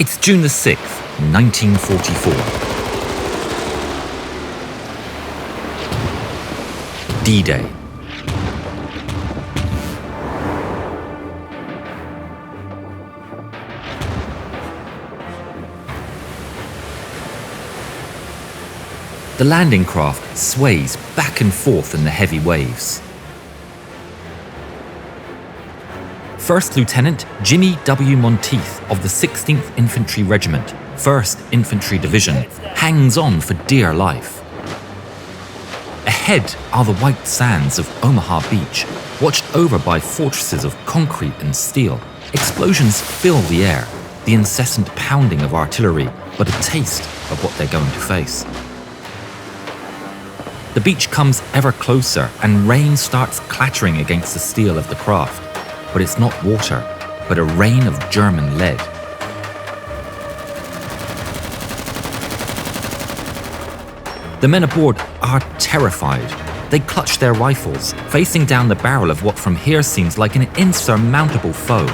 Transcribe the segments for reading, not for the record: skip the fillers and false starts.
It's June the 6th, 1944. D-Day. The landing craft sways back and forth in the heavy waves. First Lieutenant Jimmie W Monteith of the 16th Infantry Regiment, 1st Infantry Division, hangs on for dear life. Ahead are the white sands of Omaha Beach, watched over by fortresses of concrete and steel. Explosions fill the air, the incessant pounding of artillery, but a taste of what they're going to face. The beach comes ever closer and rain starts clattering against the steel of the craft. But it's not water, but a rain of German lead. The men aboard are terrified. They clutch their rifles, facing down the barrel of what from here seems like an insurmountable foe.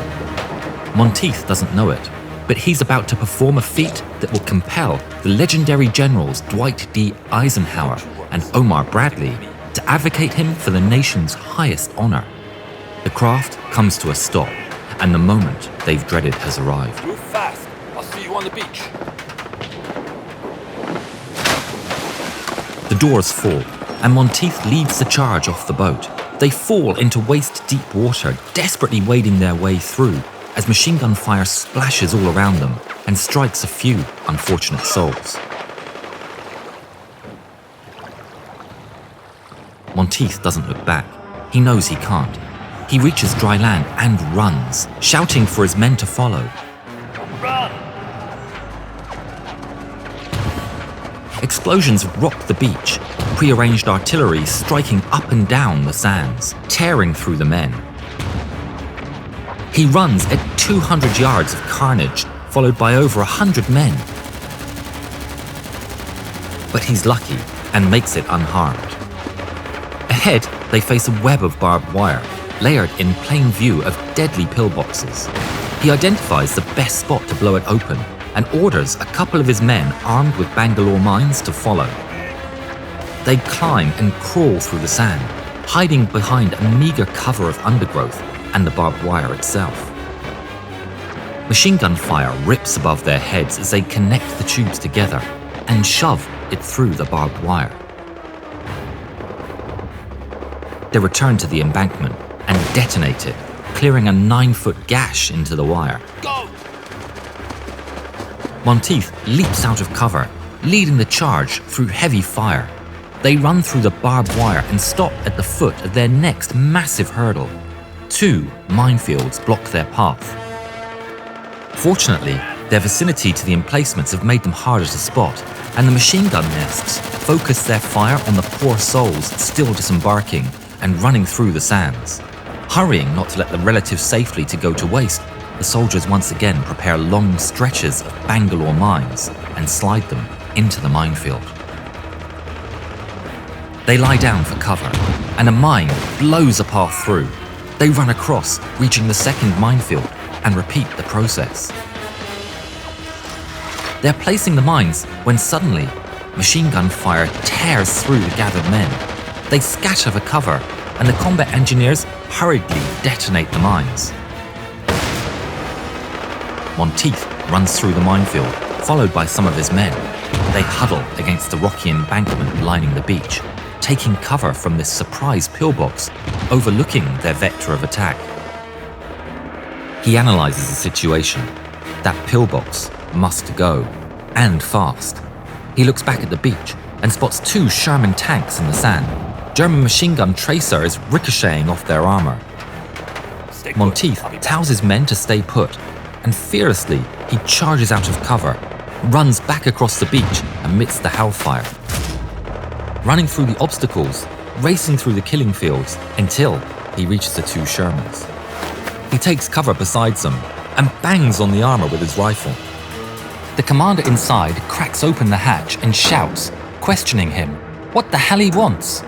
Monteith doesn't know it, but he's about to perform a feat that will compel the legendary generals Dwight D. Eisenhower and Omar Bradley to advocate him for the nation's highest honor. The craft comes to a stop, and the moment they've dreaded has arrived. Move fast. I'll see you on the beach. The doors fall, and Monteith leads the charge off the boat. They fall into waist-deep water, desperately wading their way through, as machine gun fire splashes all around them and strikes a few unfortunate souls. Monteith doesn't look back. He knows he can't. He reaches dry land and runs, shouting for his men to follow. Run! Explosions rock the beach, prearranged artillery striking up and down the sands, tearing through the men. He runs at 200 yards of carnage, followed by over 100 men. But he's lucky and makes it unharmed. Ahead, they face a web of barbed wire, layered in plain view of deadly pillboxes. He identifies the best spot to blow it open and orders a couple of his men armed with Bangalore mines to follow. They climb and crawl through the sand, hiding behind a meager cover of undergrowth and the barbed wire itself. Machine gun fire rips above their heads as they connect the tubes together and shove it through the barbed wire. They return to the embankment and detonate it, clearing a 9-foot gash into the wire. Go! Monteith leaps out of cover, leading the charge through heavy fire. They run through the barbed wire and stop at the foot of their next massive hurdle. 2 minefields block their path. Fortunately, their vicinity to the emplacements have made them harder to spot, and the machine gun nests focus their fire on the poor souls still disembarking and running through the sands. Hurrying not to let the relatives safely to go to waste, the soldiers once again prepare long stretches of Bangalore mines and slide them into the minefield. They lie down for cover, and a mine blows a path through. They run across, reaching the second minefield, and repeat the process. They're placing the mines when suddenly, machine gun fire tears through the gathered men. They scatter for cover, and the combat engineers hurriedly detonate the mines. Monteith runs through the minefield, followed by some of his men. They huddle against the rocky embankment lining the beach, taking cover from this surprise pillbox, overlooking their vector of attack. He analyzes the situation. That pillbox must go, and fast. He looks back at the beach and spots 2 Sherman tanks in the sand. German machine gun tracer is ricocheting off their armor. Monteith tells his men to stay put, and fearlessly he charges out of cover, runs back across the beach amidst the hellfire. Running through the obstacles, racing through the killing fields until he reaches the 2 Shermans. He takes cover beside them and bangs on the armor with his rifle. The commander inside cracks open the hatch and shouts, questioning him what the hell he wants.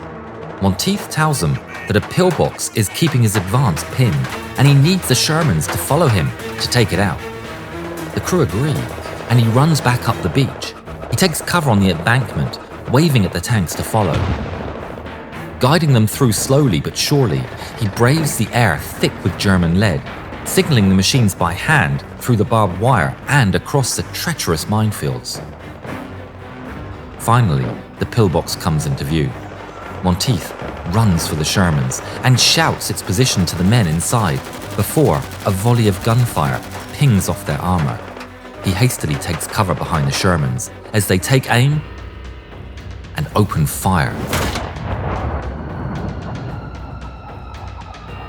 Monteith tells him that a pillbox is keeping his advance pinned and he needs the Shermans to follow him to take it out. The crew agree, and he runs back up the beach. He takes cover on the embankment, waving at the tanks to follow. Guiding them through slowly but surely, he braves the air thick with German lead, signaling the machines by hand through the barbed wire and across the treacherous minefields. Finally, the pillbox comes into view. Monteith runs for the Shermans and shouts its position to the men inside before a volley of gunfire pings off their armour. He hastily takes cover behind the Shermans as they take aim and open fire.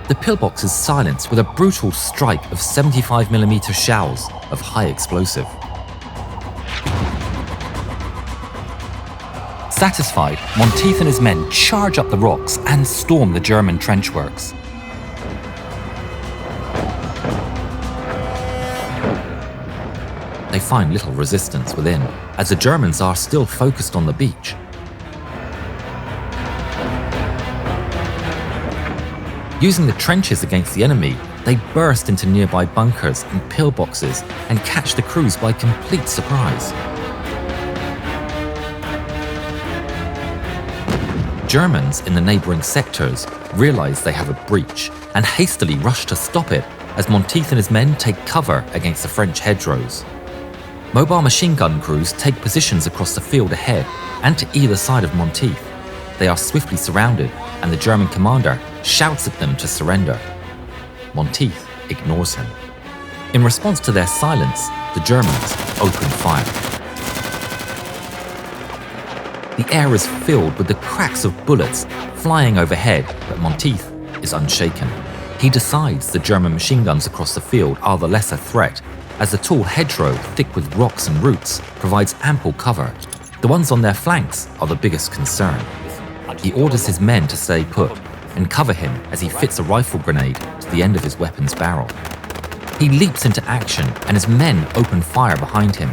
The pillbox is silenced with a brutal strike of 75mm shells of high explosive. Satisfied, Monteith and his men charge up the rocks and storm the German trench works. They find little resistance within, as the Germans are still focused on the beach. Using the trenches against the enemy, they burst into nearby bunkers and pillboxes and catch the crews by complete surprise. Germans in the neighbouring sectors realise they have a breach and hastily rush to stop it as Monteith and his men take cover against the French hedgerows. Mobile machine gun crews take positions across the field ahead and to either side of Monteith. They are swiftly surrounded, and the German commander shouts at them to surrender. Monteith ignores him. In response to their silence, the Germans open fire. The air is filled with the cracks of bullets flying overhead, but Monteith is unshaken. He decides the German machine guns across the field are the lesser threat, as the tall hedgerow, thick with rocks and roots, provides ample cover. The ones on their flanks are the biggest concern. He orders his men to stay put and cover him as he fits a rifle grenade to the end of his weapon's barrel. He leaps into action and his men open fire behind him.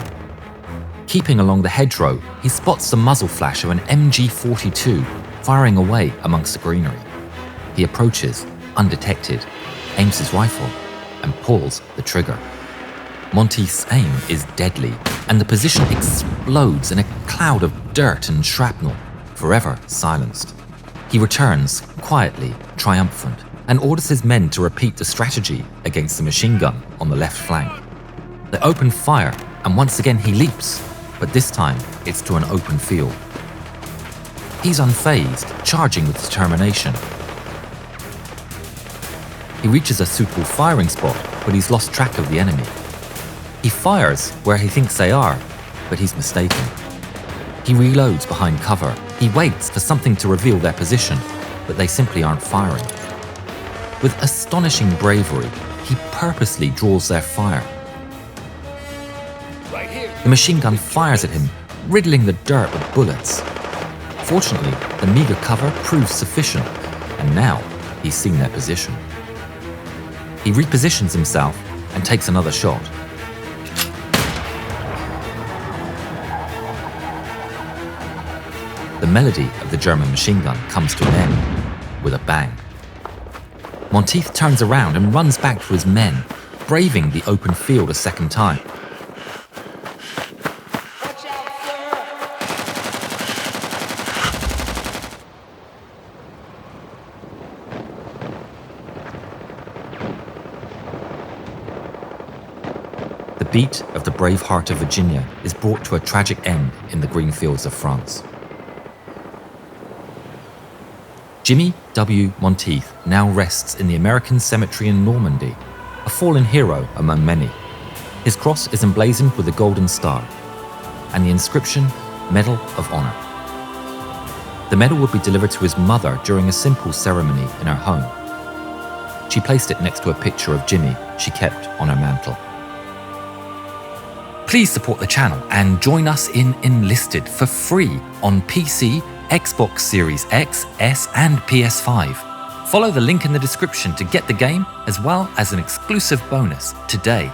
Keeping along the hedgerow, he spots the muzzle flash of an MG-42 firing away amongst the greenery. He approaches, undetected, aims his rifle, and pulls the trigger. Monteith's aim is deadly, and the position explodes in a cloud of dirt and shrapnel, forever silenced. He returns, quietly, triumphant, and orders his men to repeat the strategy against the machine gun on the left flank. They open fire, and once again he leaps, but this time it's to an open field. He's unfazed, charging with determination. He reaches a suitable firing spot, but he's lost track of the enemy. He fires where he thinks they are, but he's mistaken. He reloads behind cover. He waits for something to reveal their position, but they simply aren't firing. With astonishing bravery, he purposely draws their fire. Right here. The machine gun fires at him, riddling the dirt with bullets. Fortunately, the meager cover proves sufficient, and now he's seen their position. He repositions himself and takes another shot. The melody of the German machine gun comes to an end with a bang. Monteith turns around and runs back to his men, braving the open field a second time. Watch out, sir! The beat of the brave heart of Virginia is brought to a tragic end in the green fields of France. Jimmie W Monteith now rests in the American cemetery in Normandy, a fallen hero among many. His cross is emblazoned with a golden star, and the inscription, Medal of Honor. The medal would be delivered to his mother during a simple ceremony in her home. She placed it next to a picture of Jimmie she kept on her mantle. Please support the channel and join us in Enlisted for free on PC, Xbox Series X, S and PS5. Follow the link in the description to get the game as well as an exclusive bonus today.